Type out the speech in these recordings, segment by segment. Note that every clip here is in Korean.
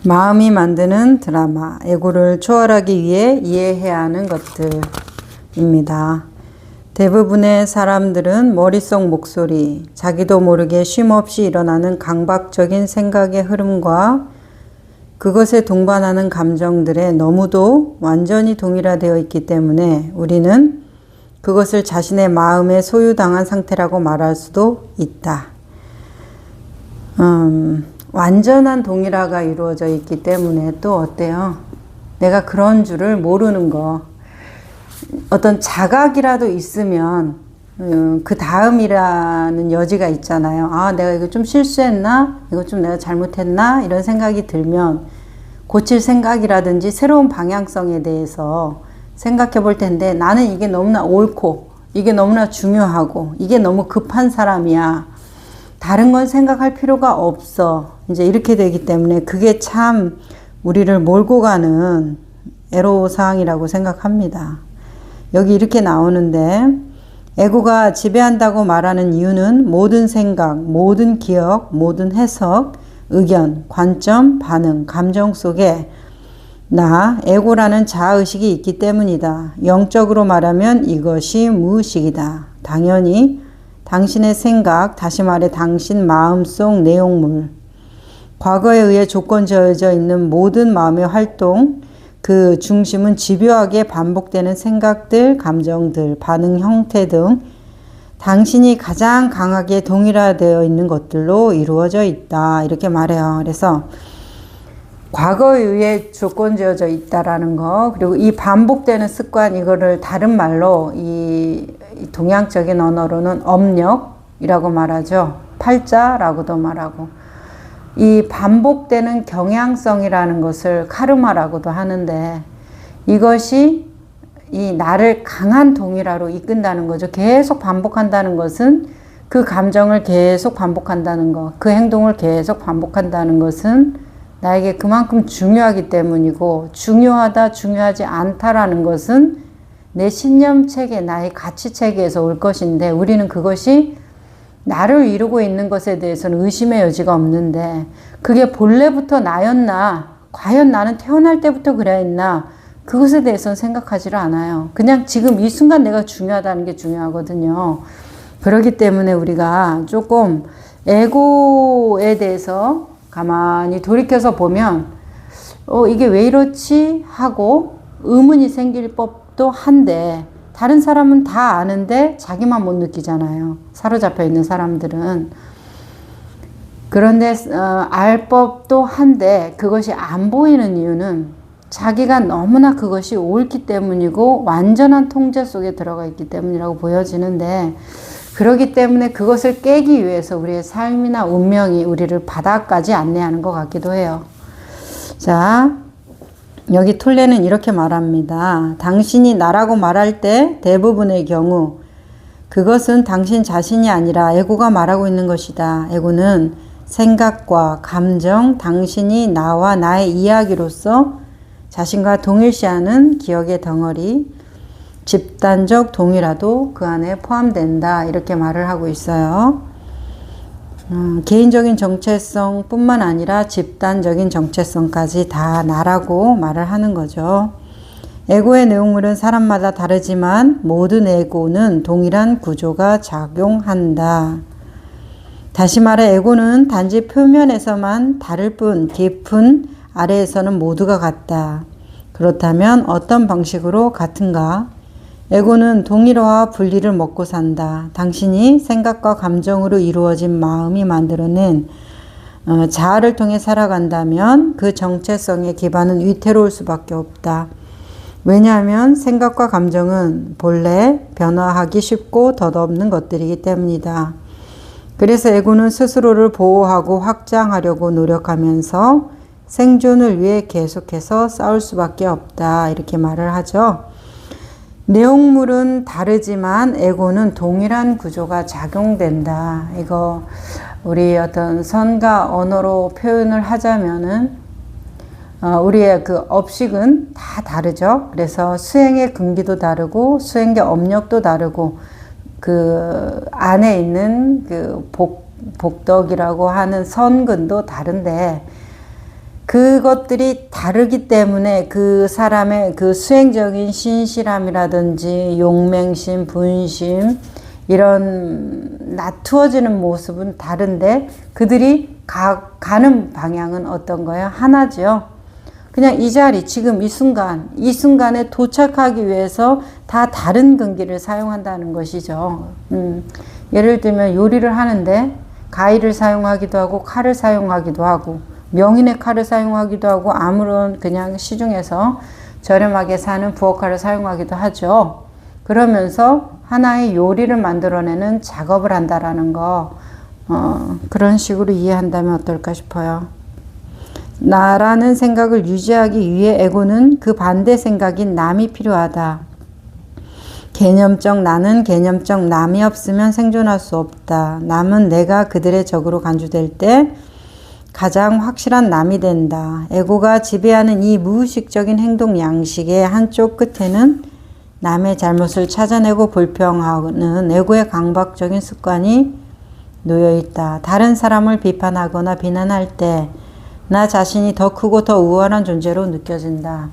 마음이 만드는 드라마, 에고를 초월하기 위해 이해해야 하는 것들입니다. 대부분의 사람들은 머릿속 목소리, 자기도 모르게 쉼없이 일어나는 강박적인 생각의 흐름과 그것에 동반하는 감정들에 너무도 완전히 동일화되어 있기 때문에 우리는 그것을 자신의 마음에 소유당한 상태라고 말할 수도 있다. 완전한 동일화가 이루어져 있기 때문에 또 어때요? 내가 그런 줄을 모르는 거. 어떤 자각이라도 있으면 그 다음이라는 여지가 있잖아요. 아, 내가 이거 좀 실수했나? 이거 좀 내가 잘못했나? 이런 생각이 들면 고칠 생각이라든지 새로운 방향성에 대해서 생각해 볼 텐데, 나는 이게 너무나 옳고 이게 너무나 중요하고 이게 너무 급한 사람이야. 다른 건 생각할 필요가 없어. 이제 이렇게 되기 때문에 그게 참 우리를 몰고 가는 애로사항이라고 생각합니다. 여기 이렇게 나오는데, 에고가 지배한다고 말하는 이유는 모든 생각, 모든 기억, 모든 해석, 의견, 관점, 반응, 감정 속에 나, 에고라는 자아의식이 있기 때문이다. 영적으로 말하면 이것이 무의식이다. 당연히 당신의 생각, 다시 말해 당신 마음속 내용물, 과거에 의해 조건 지어져 있는 모든 마음의 활동, 그 중심은 집요하게 반복되는 생각들, 감정들, 반응 형태 등 당신이 가장 강하게 동일화되어 있는 것들로 이루어져 있다. 이렇게 말해요. 그래서 과거에 의해 조건 지어져 있다라는 거, 그리고 이 반복되는 습관, 이거를 다른 말로 이 동양적인 언어로는 업력이라고 말하죠. 팔자라고도 말하고, 이 반복되는 경향성이라는 것을 카르마라고도 하는데, 이것이 이 나를 강한 동일화로 이끈다는 거죠. 계속 반복한다는 것은, 그 감정을 계속 반복한다는 것, 그 행동을 계속 반복한다는 것은 나에게 그만큼 중요하기 때문이고, 중요하다, 중요하지 않다라는 것은 내 신념체계, 나의 가치체계에서 올 것인데, 우리는 그것이 나를 이루고 있는 것에 대해서는 의심의 여지가 없는데, 그게 본래부터 나였나, 과연 나는 태어날 때부터 그래 했나, 그것에 대해서는 생각하지를 않아요. 그냥 지금 이 순간 내가 중요하다는 게 중요하거든요. 그렇기 때문에 우리가 조금 에고에 대해서 가만히 돌이켜서 보면 이게 왜 이렇지? 하고 의문이 생길 법도 한데, 다른 사람은 다 아는데 자기만 못 느끼잖아요. 사로잡혀 있는 사람들은. 그런데 알 법도 한데 그것이 안 보이는 이유는 자기가 너무나 그것이 옳기 때문이고 완전한 통제 속에 들어가 있기 때문이라고 보여지는데, 그렇기 때문에 그것을 깨기 위해서 우리의 삶이나 운명이 우리를 바닥까지 안내하는 것 같기도 해요. 자, 여기 톨레는 이렇게 말합니다. 당신이 나라고 말할 때 대부분의 경우 그것은 당신 자신이 아니라 에고가 말하고 있는 것이다. 에고는 생각과 감정, 당신이 나와 나의 이야기로서 자신과 동일시하는 기억의 덩어리, 집단적 동일화도 그 안에 포함된다. 이렇게 말을 하고 있어요. 개인적인 정체성 뿐만 아니라 집단적인 정체성까지 다 나라고 말을 하는 거죠. 에고의 내용물은 사람마다 다르지만 모든 에고는 동일한 구조가 작용한다. 다시 말해 에고는 단지 표면에서만 다를 뿐 깊은 아래에서는 모두가 같다. 그렇다면 어떤 방식으로 같은가? 에고는 동일화와 분리를 먹고 산다. 당신이 생각과 감정으로 이루어진 마음이 만들어낸 자아를 통해 살아간다면 그 정체성의 기반은 위태로울 수밖에 없다. 왜냐하면 생각과 감정은 본래 변화하기 쉽고 덧없는 것들이기 때문이다. 그래서 에고는 스스로를 보호하고 확장하려고 노력하면서 생존을 위해 계속해서 싸울 수밖에 없다. 이렇게 말을 하죠. 내용물은 다르지만 에고는 동일한 구조가 작용된다. 이거 우리 어떤 선과 언어로 표현을 하자면은 우리의 그 업식은 다 다르죠. 그래서 수행의 근기도 다르고 수행의 업력도 다르고 그 안에 있는 그 복덕이라고 하는 선근도 다른데, 그것들이 다르기 때문에 그 사람의 그 수행적인 신실함이라든지 용맹심, 분심 이런 나투어지는 모습은 다른데 그들이 가는 방향은 어떤 거예요? 하나죠. 그냥 이 자리, 지금 이 순간에 도착하기 위해서 다 다른 근기를 사용한다는 것이죠. 예를 들면 요리를 하는데 가위를 사용하기도 하고 칼을 사용하기도 하고 명인의 칼을 사용하기도 하고 아무런 그냥 시중에서 저렴하게 사는 부엌칼을 사용하기도 하죠. 그러면서 하나의 요리를 만들어내는 작업을 한다라는 거 그런 식으로 이해한다면 어떨까 싶어요. 나라는 생각을 유지하기 위해 에고는 그 반대 생각인 남이 필요하다. 개념적 나는 개념적 남이 없으면 생존할 수 없다. 남은 내가 그들의 적으로 간주될 때 가장 확실한 남이 된다. 에고가 지배하는 이 무의식적인 행동 양식의 한쪽 끝에는 남의 잘못을 찾아내고 불평하는 에고의 강박적인 습관이 놓여있다. 다른 사람을 비판하거나 비난할 때 나 자신이 더 크고 더 우월한 존재로 느껴진다.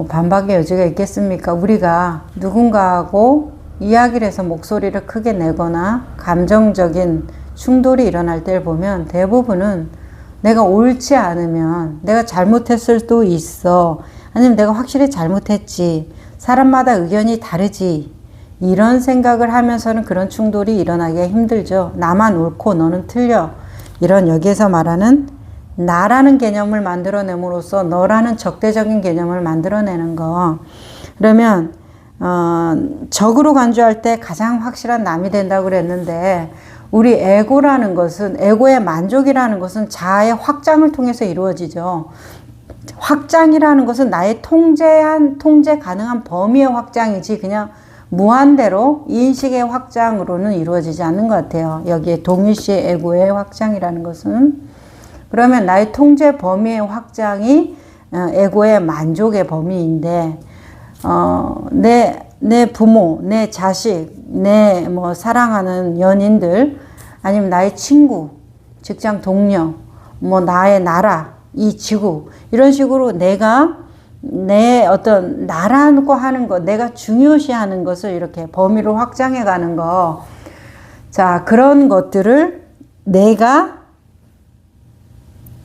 반박의 여지가 있겠습니까? 우리가 누군가하고 이야기를 해서 목소리를 크게 내거나 감정적인 충돌이 일어날 때를 보면 대부분은 내가 옳지 않으면 내가 잘못했을 수도 있어. 아니면 내가 확실히 잘못했지. 사람마다 의견이 다르지. 이런 생각을 하면서는 그런 충돌이 일어나기가 힘들죠. 나만 옳고 너는 틀려. 이런 여기에서 말하는 나라는 개념을 만들어냄으로써 너라는 적대적인 개념을 만들어내는 거. 그러면 적으로 간주할 때 가장 확실한 남이 된다고 그랬는데 우리 에고라는 것은 에고의 만족이라는 것은 자아의 확장을 통해서 이루어지죠. 확장이라는 것은 나의 통제 가능한 범위의 확장이지 그냥 무한대로 인식의 확장으로는 이루어지지 않는 것 같아요. 여기에 동일시의 에고의 확장이라는 것은 그러면 나의 통제 범위의 확장이 에고의 만족의 범위인데 내 부모, 내 자식, 내 사랑하는 연인들 아니면 나의 친구, 직장 동료, 나의 나라, 이 지구 이런 식으로 내가 내 어떤 나라고 하는 것, 내가 중요시하는 것을 이렇게 범위로 확장해 가는 거. 자, 그런 것들을 내가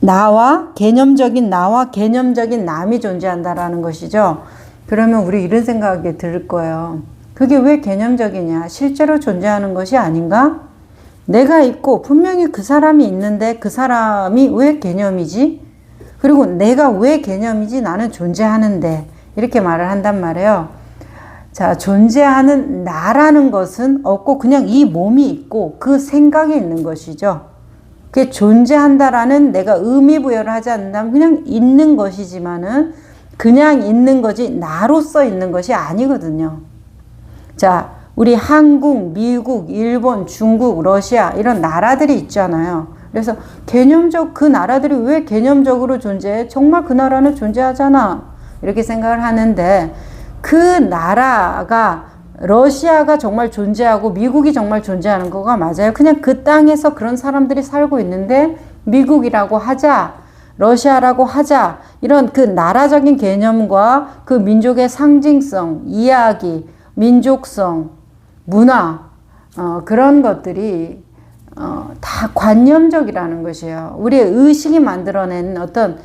나와 개념적인 남이 존재한다라는 것이죠. 그러면 우리 이런 생각이 들 거예요. 그게 왜 개념적이냐? 실제로 존재하는 것이 아닌가? 내가 있고 분명히 그 사람이 있는데 그 사람이 왜 개념이지? 그리고 내가 왜 개념이지? 나는 존재하는데 이렇게 말을 한단 말이에요. 자, 존재하는 나라는 것은 없고 그냥 이 몸이 있고 그 생각이 있는 것이죠. 그게 존재한다라는 내가 의미 부여를 하지 않는다면 그냥 있는 것이지만은 그냥 있는 거지 나로서 있는 것이 아니거든요. 자, 우리 한국, 미국, 일본, 중국, 러시아 이런 나라들이 있잖아요. 그래서 그 나라들이 왜 개념적으로 존재해? 정말 그 나라는 존재하잖아. 이렇게 생각을 하는데 그 나라가 러시아가 정말 존재하고 미국이 정말 존재하는 거가 맞아요. 그냥 그 땅에서 그런 사람들이 살고 있는데 미국이라고 하자, 러시아라고 하자 이런 그 나라적인 개념과 그 민족의 상징성, 이야기, 민족성, 문화 그런 것들이 다 관념적이라는 것이에요. 우리의 의식이 만들어낸 어떤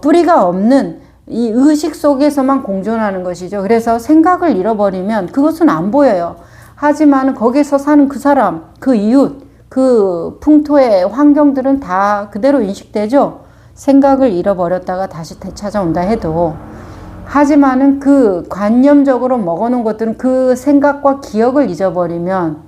뿌리가 없는 이 의식 속에서만 공존하는 것이죠. 그래서 생각을 잃어버리면 그것은 안 보여요. 하지만 거기서 사는 그 사람, 그 이웃, 그 풍토의 환경들은 다 그대로 인식되죠. 생각을 잃어버렸다가 다시 되찾아온다 해도. 하지만은 그 관념적으로 먹어놓은 것들은 그 생각과 기억을 잊어버리면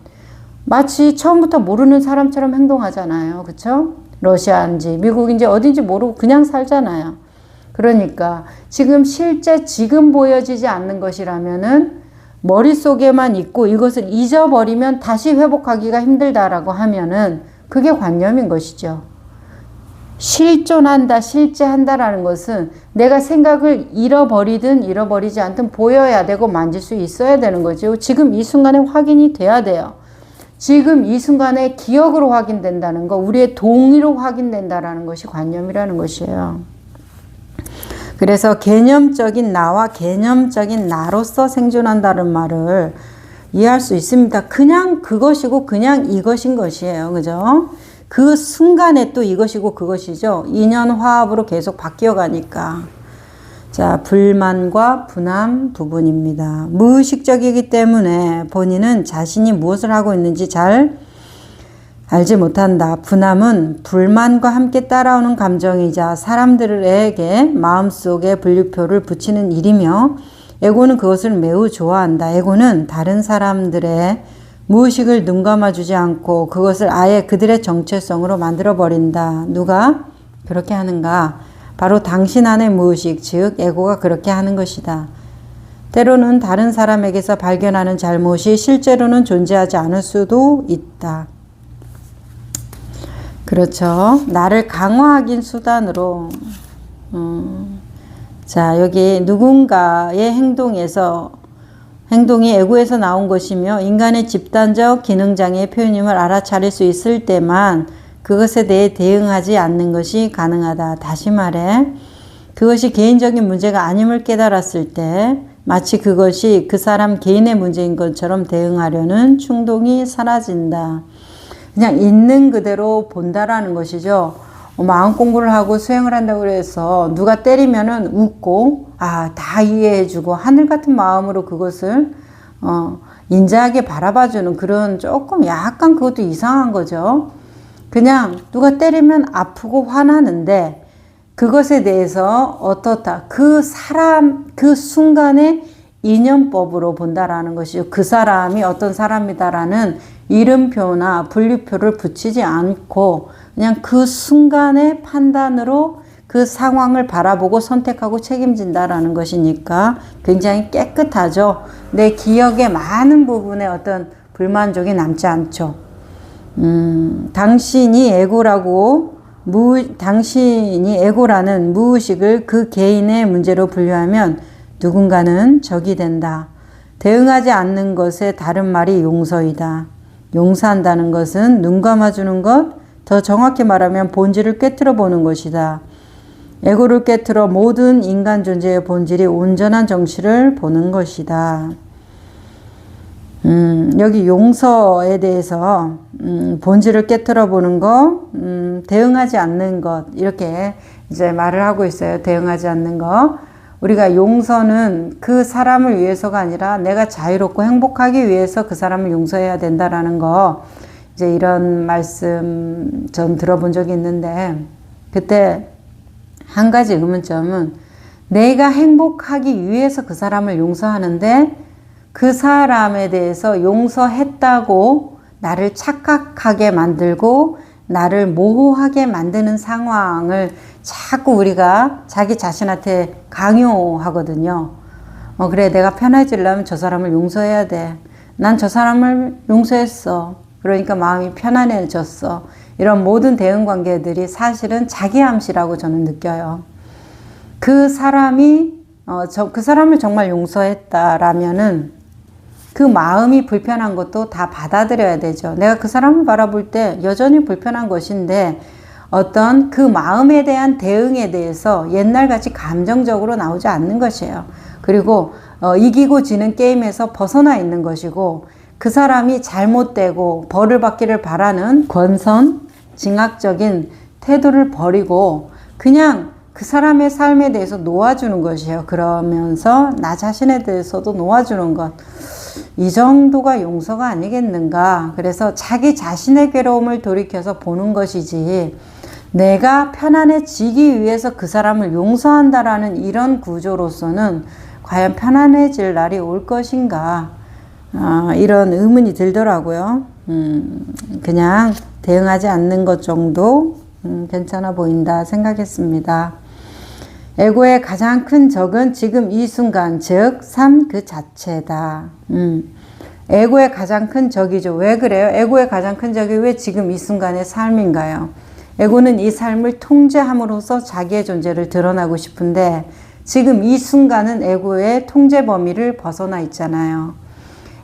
마치 처음부터 모르는 사람처럼 행동하잖아요. 그쵸? 러시아인지 미국인지 어딘지 모르고 그냥 살잖아요. 그러니까 지금 보여지지 않는 것이라면은 머릿속에만 있고 이것을 잊어버리면 다시 회복하기가 힘들다라고 하면은 그게 관념인 것이죠. 실제한다라는 것은 내가 생각을 잃어버리든 잃어버리지 않든 보여야 되고 만질 수 있어야 되는 거죠. 지금 이 순간에 확인이 돼야 돼요. 지금 이 순간에 기억으로 확인된다는 거, 우리의 동의로 확인된다라는 것이 관념이라는 것이에요. 그래서 개념적인 나와 개념적인 나로서 생존한다는 말을 이해할 수 있습니다. 그냥 그것이고 그냥 이것인 것이에요. 그죠? 그 순간에 또 이것이고 그것이죠. 인연화합으로 계속 바뀌어 가니까. 자, 불만과 분함 부분입니다. 무의식적이기 때문에 본인은 자신이 무엇을 하고 있는지 잘 알지 못한다. 분함은 불만과 함께 따라오는 감정이자 사람들에게 마음속에 분류표를 붙이는 일이며 에고는 그것을 매우 좋아한다. 에고는 다른 사람들의 무의식을 눈감아주지 않고 그것을 아예 그들의 정체성으로 만들어버린다. 누가 그렇게 하는가? 바로 당신 안의 무의식, 즉 에고가 그렇게 하는 것이다. 때로는 다른 사람에게서 발견하는 잘못이 실제로는 존재하지 않을 수도 있다. 그렇죠. 나를 강화하긴 수단으로 자, 여기 누군가의 행동이 에고에서 나온 것이며 인간의 집단적 기능장애의 표현임을 알아차릴 수 있을 때만 그것에 대해 대응하지 않는 것이 가능하다. 다시 말해 그것이 개인적인 문제가 아님을 깨달았을 때 마치 그것이 그 사람 개인의 문제인 것처럼 대응하려는 충동이 사라진다. 그냥 있는 그대로 본다라는 것이죠. 마음 공부를 하고 수행을 한다고 해서 누가 때리면은 웃고 다 이해해주고 하늘 같은 마음으로 그것을 인자하게 바라봐주는 그런 조금 약간 그것도 이상한 거죠. 그냥 누가 때리면 아프고 화나는데 그것에 대해서 어떻다. 그 사람 그 순간의 인연법으로 본다라는 것이죠. 그 사람이 어떤 사람이다라는 이름표나 분류표를 붙이지 않고 그냥 그 순간의 판단으로 그 상황을 바라보고 선택하고 책임진다라는 것이니까 굉장히 깨끗하죠. 내 기억의 많은 부분에 어떤 불만족이 남지 않죠. 당신이 에고라는 무의식을 그 개인의 문제로 분류하면 누군가는 적이 된다. 대응하지 않는 것의 다른 말이 용서이다. 용서한다는 것은 눈 감아주는 것, 더 정확히 말하면 본질을 꿰뚫어 보는 것이다. 에고를 꿰뚫어 모든 인간 존재의 본질이 온전한 정치를 보는 것이다. 여기 용서에 대해서 본질을 깨트려 보는 거, 대응하지 않는 것 이렇게 이제 말을 하고 있어요. 대응하지 않는 것. 우리가 용서는 그 사람을 위해서가 아니라 내가 자유롭고 행복하기 위해서 그 사람을 용서해야 된다라는 거 이제 이런 말씀 전 들어본 적이 있는데 그때 한 가지 의문점은 내가 행복하기 위해서 그 사람을 용서하는데 그 사람에 대해서 용서했다고 나를 착각하게 만들고 나를 모호하게 만드는 상황을 자꾸 우리가 자기 자신한테 강요하거든요. 그래 내가 편해지려면 저 사람을 용서해야 돼. 난 저 사람을 용서했어. 그러니까 마음이 편안해졌어. 이런 모든 대응관계들이 사실은 자기암시라고 저는 느껴요. 그 사람을 정말 용서했다라면은 그 마음이 불편한 것도 다 받아들여야 되죠. 내가 그 사람을 바라볼 때 여전히 불편한 것인데 어떤 그 마음에 대한 대응에 대해서 옛날같이 감정적으로 나오지 않는 것이에요. 그리고 이기고 지는 게임에서 벗어나 있는 것이고 그 사람이 잘못되고 벌을 받기를 바라는 권선징악적인 태도를 버리고 그냥 그 사람의 삶에 대해서 놓아주는 것이에요. 그러면서 나 자신에 대해서도 놓아주는 것. 이 정도가 용서가 아니겠는가. 그래서 자기 자신의 괴로움을 돌이켜서 보는 것이지 내가 편안해지기 위해서 그 사람을 용서한다라는 이런 구조로서는 과연 편안해질 날이 올 것인가. 이런 의문이 들더라고요. 그냥 대응하지 않는 것 정도 괜찮아 보인다 생각했습니다. 에고의 가장 큰 적은 지금 이 순간, 즉 삶 그 자체다. 에고의 가장 큰 적이죠. 왜 그래요? 에고의 가장 큰 적이 왜 지금 이 순간의 삶인가요? 에고는 이 삶을 통제함으로써 자기의 존재를 드러나고 싶은데 지금 이 순간은 에고의 통제 범위를 벗어나 있잖아요.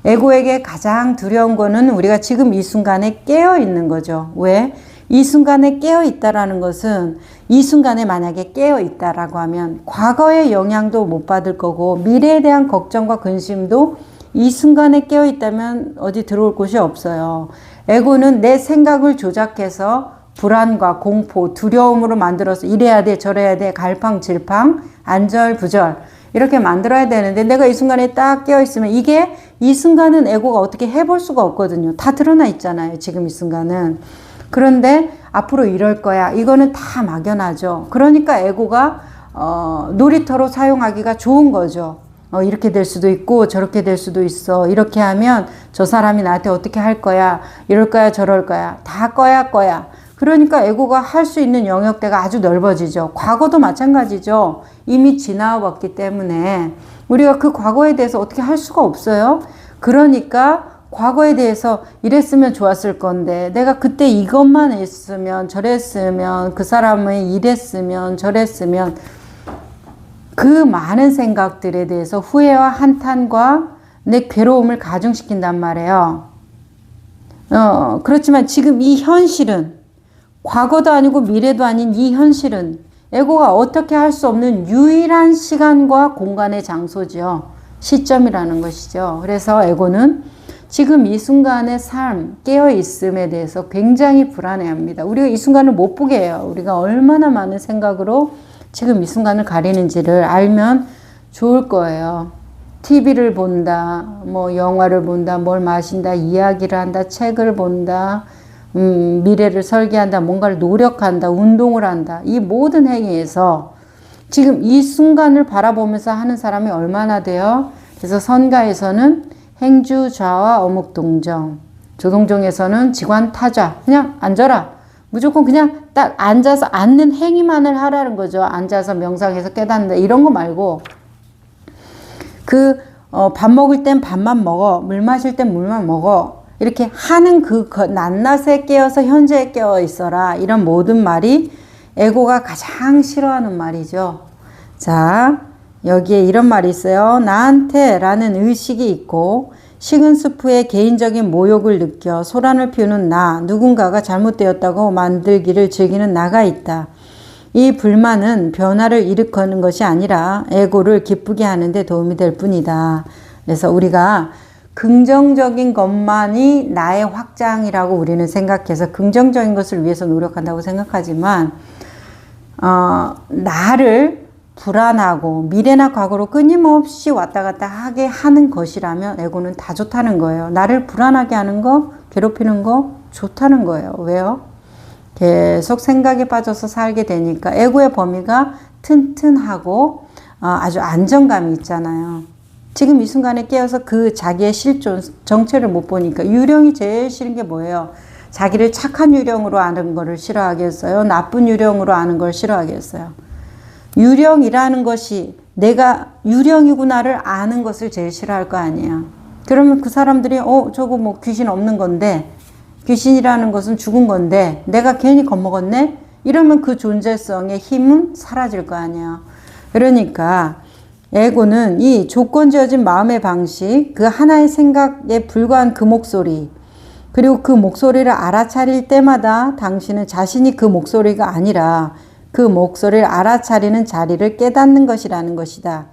에고에게 가장 두려운 거는 우리가 지금 이 순간에 깨어 있는 거죠. 왜? 이 순간에 깨어 있다라는 것은 이 순간에 만약에 깨어 있다라고 하면 과거의 영향도 못 받을 거고 미래에 대한 걱정과 근심도 이 순간에 깨어 있다면 어디 들어올 곳이 없어요. 에고는 내 생각을 조작해서 불안과 공포, 두려움으로 만들어서 이래야 돼, 저래야 돼, 갈팡질팡, 안절부절 이렇게 만들어야 되는데 내가 이 순간에 딱 깨어 있으면 이게 이 순간은 에고가 어떻게 해볼 수가 없거든요. 다 드러나 있잖아요. 지금 이 순간은. 그런데 앞으로 이럴 거야. 이거는 다 막연하죠. 그러니까 에고가 놀이터로 사용하기가 좋은 거죠. 이렇게 될 수도 있고 저렇게 될 수도 있어. 이렇게 하면 저 사람이 나한테 어떻게 할 거야. 이럴 거야 저럴 거야. 다 거야. 그러니까 에고가 할 수 있는 영역대가 아주 넓어지죠. 과거도 마찬가지죠. 이미 지나왔기 때문에 우리가 그 과거에 대해서 어떻게 할 수가 없어요. 그러니까 과거에 대해서 이랬으면 좋았을 건데 내가 그때 이것만 했으면 저랬으면 그 사람이 이랬으면 저랬으면 그 많은 생각들에 대해서 후회와 한탄과 내 괴로움을 가중시킨단 말이에요. 그렇지만 지금 이 현실은 과거도 아니고 미래도 아닌 이 현실은 에고가 어떻게 할 수 없는 유일한 시간과 공간의 장소죠. 시점이라는 것이죠. 그래서 에고는 지금 이 순간의 삶, 깨어있음에 대해서 굉장히 불안해합니다. 우리가 이 순간을 못 보게 해요. 우리가 얼마나 많은 생각으로 지금 이 순간을 가리는지를 알면 좋을 거예요. TV를 본다, 뭐 영화를 본다, 뭘 마신다, 이야기를 한다, 책을 본다, 미래를 설계한다, 뭔가를 노력한다, 운동을 한다. 이 모든 행위에서 지금 이 순간을 바라보면서 하는 사람이 얼마나 돼요? 그래서 선가에서는 행주, 좌와 어묵 동정, 조동정에서는 지관 타좌, 그냥 앉아라. 무조건 그냥 딱 앉아서 앉는 행위만을 하라는 거죠. 앉아서 명상해서 깨닫는다 이런 거 말고 밥 먹을 땐 밥만 먹어, 물 마실 땐 물만 먹어 이렇게 하는 그 낱낱에 깨어서 현재에 깨어 있어라. 이런 모든 말이 에고가 가장 싫어하는 말이죠. 자, 여기에 이런 말이 있어요. 나한테 라는 의식이 있고 식은 수프에 개인적인 모욕을 느껴 소란을 피우는 나, 누군가가 잘못되었다고 만들기를 즐기는 나가 있다. 이 불만은 변화를 일으키는 것이 아니라 에고를 기쁘게 하는 데 도움이 될 뿐이다. 그래서 우리가 긍정적인 것만이 나의 확장이라고 우리는 생각해서 긍정적인 것을 위해서 노력한다고 생각하지만 나를 불안하고 미래나 과거로 끊임없이 왔다 갔다 하게 하는 것이라면 에고는 다 좋다는 거예요. 나를 불안하게 하는 거, 괴롭히는 거 좋다는 거예요. 왜요? 계속 생각에 빠져서 살게 되니까 에고의 범위가 튼튼하고 아주 안정감이 있잖아요. 지금 이 순간에 깨어서 그 자기의 실존, 정체를 못 보니까 유령이 제일 싫은 게 뭐예요? 자기를 착한 유령으로 아는 거를 싫어하겠어요? 나쁜 유령으로 아는 걸 싫어하겠어요? 유령이라는 것이 내가 유령이구나를 아는 것을 제일 싫어할 거 아니에요. 그러면 그 사람들이 저거 뭐 귀신 없는 건데 귀신이라는 것은 죽은 건데 내가 괜히 겁먹었네? 이러면 그 존재성의 힘은 사라질 거 아니에요. 그러니까 에고는 이 조건지어진 마음의 방식, 그 하나의 생각에 불과한 그 목소리, 그리고 그 목소리를 알아차릴 때마다 당신은 자신이 그 목소리가 아니라 그 목소리를 알아차리는 자리를 깨닫는 것이라는 것이다.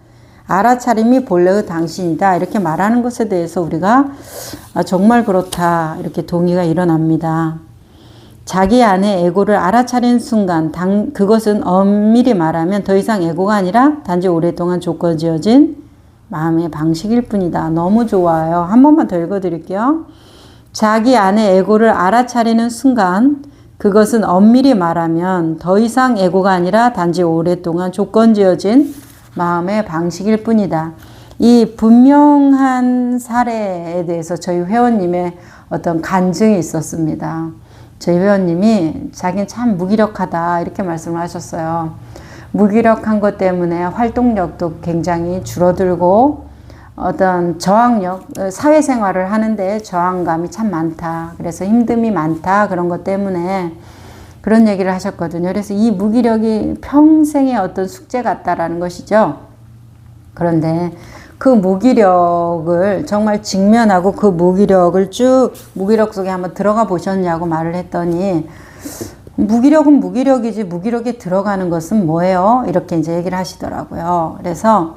알아차림이 본래의 당신이다. 이렇게 말하는 것에 대해서 우리가 정말 그렇다. 이렇게 동의가 일어납니다. 자기 안에 에고를 알아차리는 순간 그것은 엄밀히 말하면 더 이상 에고가 아니라 단지 오랫동안 조건지어진 마음의 방식일 뿐이다. 너무 좋아요. 한 번만 더 읽어드릴게요. 자기 안에 에고를 알아차리는 순간 그것은 엄밀히 말하면 더 이상 에고가 아니라 단지 오랫동안 조건지어진 마음의 방식일 뿐이다. 이 분명한 사례에 대해서 저희 회원님의 어떤 간증이 있었습니다. 저희 회원님이 자기는 참 무기력하다 이렇게 말씀을 하셨어요. 무기력한 것 때문에 활동력도 굉장히 줄어들고 어떤 저항력, 사회생활을 하는데 저항감이 참 많다. 그래서 힘듦이 많다. 그런 것 때문에 그런 얘기를 하셨거든요. 그래서 이 무기력이 평생의 어떤 숙제 같다라는 것이죠. 그런데 그 무기력을 정말 직면하고 그 무기력을 쭉 무기력 속에 한번 들어가 보셨냐고 말을 했더니 무기력은 무기력이지 무기력에 들어가는 것은 뭐예요? 이렇게 이제 얘기를 하시더라고요. 그래서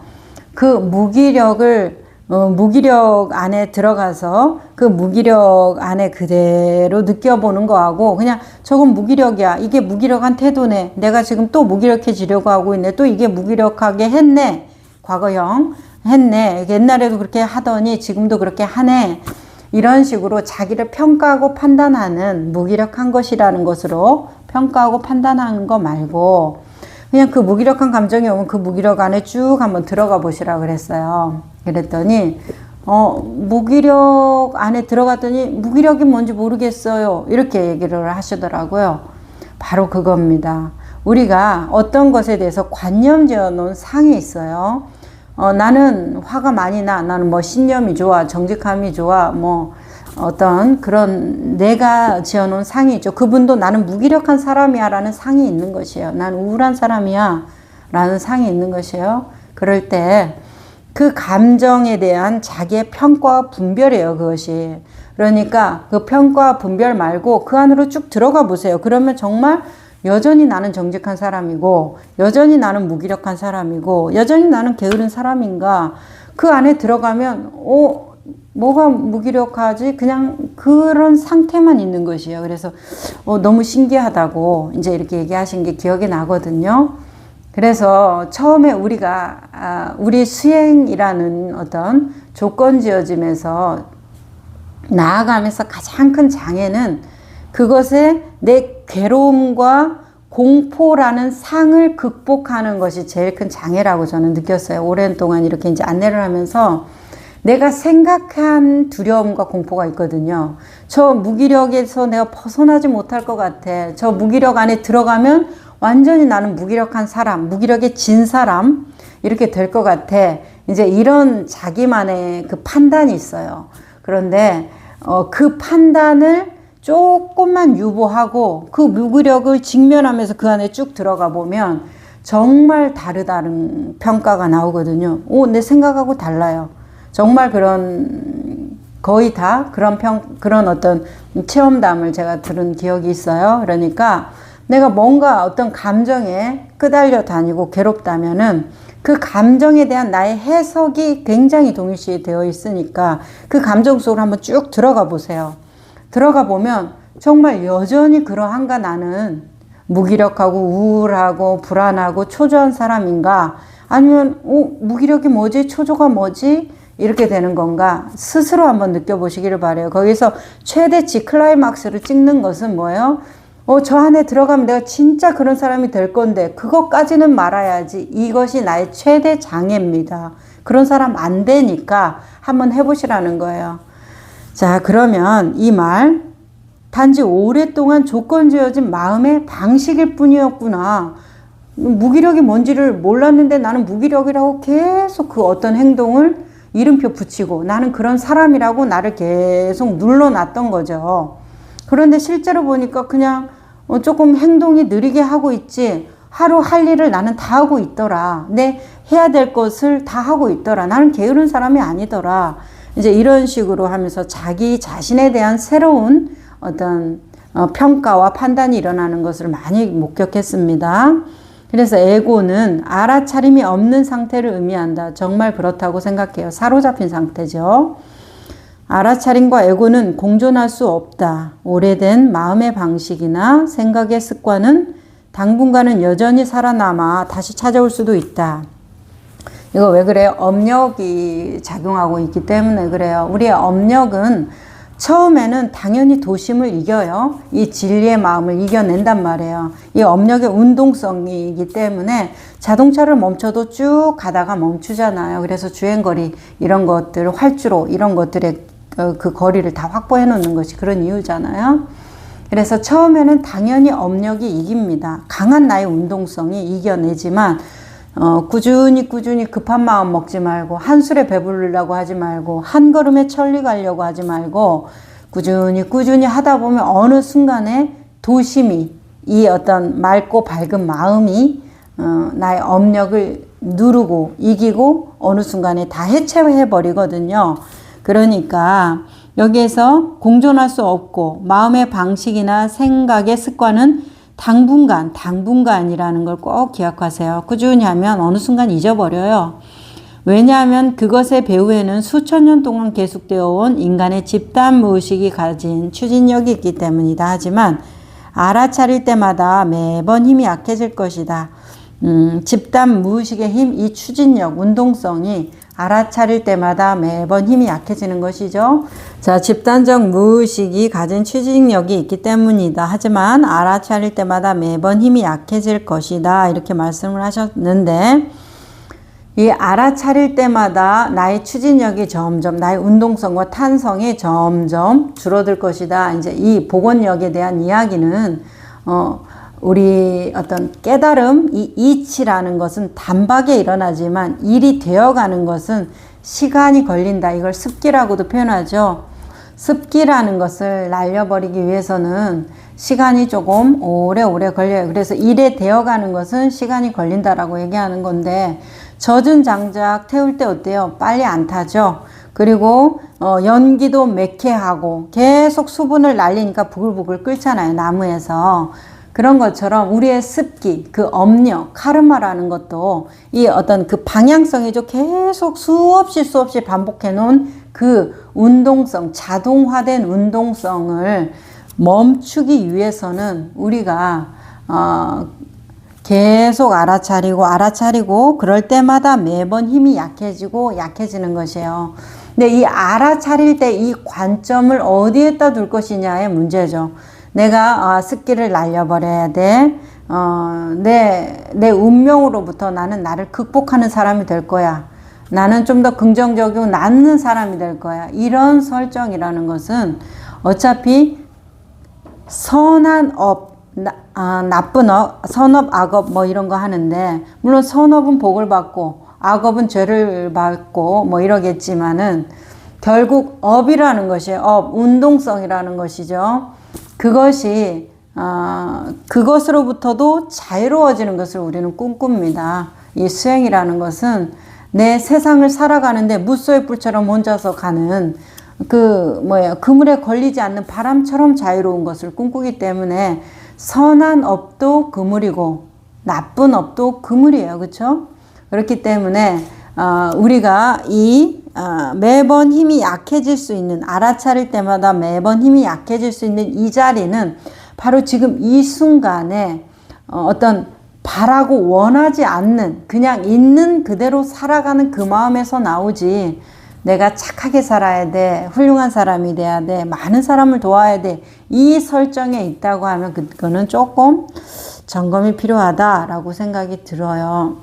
그 무기력을 무기력 안에 들어가서 그 무기력 안에 그대로 느껴보는 거하고 그냥 저건 무기력이야. 이게 무기력한 태도네. 내가 지금 또 무기력해지려고 하고 있네. 또 이게 무기력하게 했네. 과거형 했네. 옛날에도 그렇게 하더니 지금도 그렇게 하네. 이런 식으로 자기를 평가하고 판단하는 무기력한 것이라는 것으로 평가하고 판단하는 거 말고 그냥 그 무기력한 감정이 오면 그 무기력 안에 쭉 한번 들어가 보시라고 그랬어요. 그랬더니 무기력 안에 들어갔더니 무기력이 뭔지 모르겠어요. 이렇게 얘기를 하시더라고요. 바로 그겁니다. 우리가 어떤 것에 대해서 관념 지어놓은 상이 있어요. 나는 화가 많이 나. 나는 뭐 신념이 좋아. 정직함이 좋아. 뭐 어떤 그런 내가 지어놓은 상이 있죠. 그분도 나는 무기력한 사람이야 라는 상이 있는 것이에요. 난 우울한 사람이야 라는 상이 있는 것이에요. 그럴 때 그 감정에 대한 자기의 평가와 분별이에요. 그것이. 그러니까 그 평가와 분별 말고 그 안으로 쭉 들어가 보세요. 그러면 정말 여전히 나는 정직한 사람이고 여전히 나는 무기력한 사람이고 여전히 나는 게으른 사람인가. 그 안에 들어가면 뭐가 무기력하지? 그냥 그런 상태만 있는 것이에요. 그래서 너무 신기하다고 이제 이렇게 얘기하신 게 기억이 나거든요. 그래서 처음에 우리가 우리 수행이라는 어떤 조건 지어짐에서 나아가면서 가장 큰 장애는 그것에 내 괴로움과 공포라는 상을 극복하는 것이 제일 큰 장애라고 저는 느꼈어요. 오랜 동안 이렇게 이제 안내를 하면서 내가 생각한 두려움과 공포가 있거든요. 저 무기력에서 내가 벗어나지 못할 것 같아. 저 무기력 안에 들어가면 완전히 나는 무기력한 사람, 무기력에 진 사람 이렇게 될 것 같아. 이제 이런 자기만의 그 판단이 있어요. 그런데 그 판단을 조금만 유보하고 그 무기력을 직면하면서 그 안에 쭉 들어가 보면 정말 다르다는 평가가 나오거든요. 내 생각하고 달라요. 정말 거의 다 그런 어떤 체험담을 제가 들은 기억이 있어요. 그러니까 내가 뭔가 어떤 감정에 끄달려 다니고 괴롭다면은 그 감정에 대한 나의 해석이 굉장히 동일시 되어 있으니까 그 감정 속으로 한번 쭉 들어가 보세요. 들어가 보면 정말 여전히 그러한가 나는 무기력하고 우울하고 불안하고 초조한 사람인가 아니면 무기력이 뭐지? 초조가 뭐지? 이렇게 되는 건가? 스스로 한번 느껴보시기를 바라요. 거기서 최대치 클라이막스를 찍는 것은 뭐예요? 저 안에 들어가면 내가 진짜 그런 사람이 될 건데 그것까지는 말아야지. 이것이 나의 최대 장애입니다. 그런 사람 안 되니까 한번 해보시라는 거예요. 자, 그러면 이 말 단지 오랫동안 조건 지어진 마음의 방식일 뿐이었구나. 무기력이 뭔지를 몰랐는데 나는 무기력이라고 계속 그 어떤 행동을 이름표 붙이고 나는 그런 사람이라고 나를 계속 눌러놨던 거죠. 그런데 실제로 보니까 그냥 조금 행동이 느리게 하고 있지 하루 할 일을 나는 다 하고 있더라. 내 해야 될 것을 다 하고 있더라. 나는 게으른 사람이 아니더라. 이제 이런 식으로 하면서 자기 자신에 대한 새로운 어떤 평가와 판단이 일어나는 것을 많이 목격했습니다. 그래서 에고는 알아차림이 없는 상태를 의미한다. 정말 그렇다고 생각해요. 사로잡힌 상태죠. 알아차림과 에고는 공존할 수 없다. 오래된 마음의 방식이나 생각의 습관은 당분간은 여전히 살아남아 다시 찾아올 수도 있다. 이거 왜 그래요? 업력이 작용하고 있기 때문에 그래요. 우리의 업력은 처음에는 당연히 도심을 이겨요. 이 진리의 마음을 이겨낸단 말이에요. 이 업력의 운동성이기 때문에 자동차를 멈춰도 쭉 가다가 멈추잖아요. 그래서 주행거리 이런 것들, 활주로 이런 것들의 그 거리를 다 확보해 놓는 것이 그런 이유잖아요. 그래서 처음에는 당연히 업력이 이깁니다. 강한 나의 운동성이 이겨내지만 꾸준히 급한 마음 먹지 말고 한 술에 배부르려고 하지 말고 한 걸음에 천리 가려고 하지 말고 꾸준히 하다 보면 어느 순간에 도심이 이 어떤 맑고 밝은 마음이 나의 업력을 누르고 이기고 어느 순간에 다 해체해 버리거든요. 그러니까 여기에서 공존할 수 없고 마음의 방식이나 생각의 습관은 당분간이라는 걸 꼭 기억하세요. 꾸준히 하면 어느 순간 잊어버려요. 왜냐하면 그것의 배후에는 수천 년 동안 계속되어 온 인간의 집단 무의식이 가진 추진력이 있기 때문이다. 하지만 알아차릴 때마다 매번 힘이 약해질 것이다. 집단 무의식의 힘, 이 추진력, 운동성이 알아차릴 때마다 매번 힘이 약해지는 것이죠. 자, 집단적 무의식이 가진 추진력이 있기 때문이다. 하지만 알아차릴 때마다 매번 힘이 약해질 것이다. 이렇게 말씀을 하셨는데, 이 알아차릴 때마다 나의 추진력이 점점, 나의 운동성과 탄성이 점점 줄어들 것이다. 이제 이 복원력에 대한 이야기는, 우리 어떤 깨달음, 이 이치라는 것은 단박에 일어나지만 일이 되어가는 것은 시간이 걸린다. 이걸 습기라고도 표현하죠. 습기라는 것을 날려버리기 위해서는 시간이 조금 오래 걸려요. 그래서 일에 되어가는 것은 시간이 걸린다라고 얘기하는 건데, 젖은 장작 태울 때 어때요? 빨리 안 타죠. 그리고 연기도 매캐하고 계속 수분을 날리니까 부글부글 끓잖아요. 나무에서. 그런 것처럼 우리의 습기, 그 업력, 카르마라는 것도 이 어떤 그 방향성이죠. 계속 수없이 반복해 놓은 그 운동성, 자동화된 운동성을 멈추기 위해서는 우리가 계속 알아차리고 그럴 때마다 매번 힘이 약해지는 것이에요. 근데 이 알아차릴 때 이 관점을 어디에다 둘 것이냐의 문제죠. 내가 습기를 날려버려야 돼. 내 운명으로부터 나는 나를 극복하는 사람이 될 거야. 나는 좀 더 긍정적이고 낫는 사람이 될 거야. 이런 설정이라는 것은 어차피 선한 업, 나쁜 업, 선업, 악업 뭐 이런 거 하는데, 물론 선업은 복을 받고 악업은 죄를 받고 뭐 이러겠지만은 결국 업이라는 것이 운동성이라는 것이죠. 그것이 그것으로부터도 자유로워지는 것을 우리는 꿈꿉니다. 이 수행이라는 것은 내 세상을 살아가는데 무소의 뿔처럼 혼자서 가는 그물에 걸리지 않는 바람처럼 자유로운 것을 꿈꾸기 때문에 선한 업도 그물이고 나쁜 업도 그물이에요. 그렇죠? 그렇기 때문에 우리가 매번 힘이 약해질 수 있는, 알아차릴 때마다 매번 힘이 약해질 수 있는 이 자리는 바로 지금 이 순간에 어떤 바라고 원하지 않는, 그냥 있는 그대로 살아가는 그 마음에서 나오지, 내가 착하게 살아야 돼, 훌륭한 사람이 돼야 돼, 많은 사람을 도와야 돼, 이 설정에 있다고 하면 그거는 조금 점검이 필요하다라고 생각이 들어요.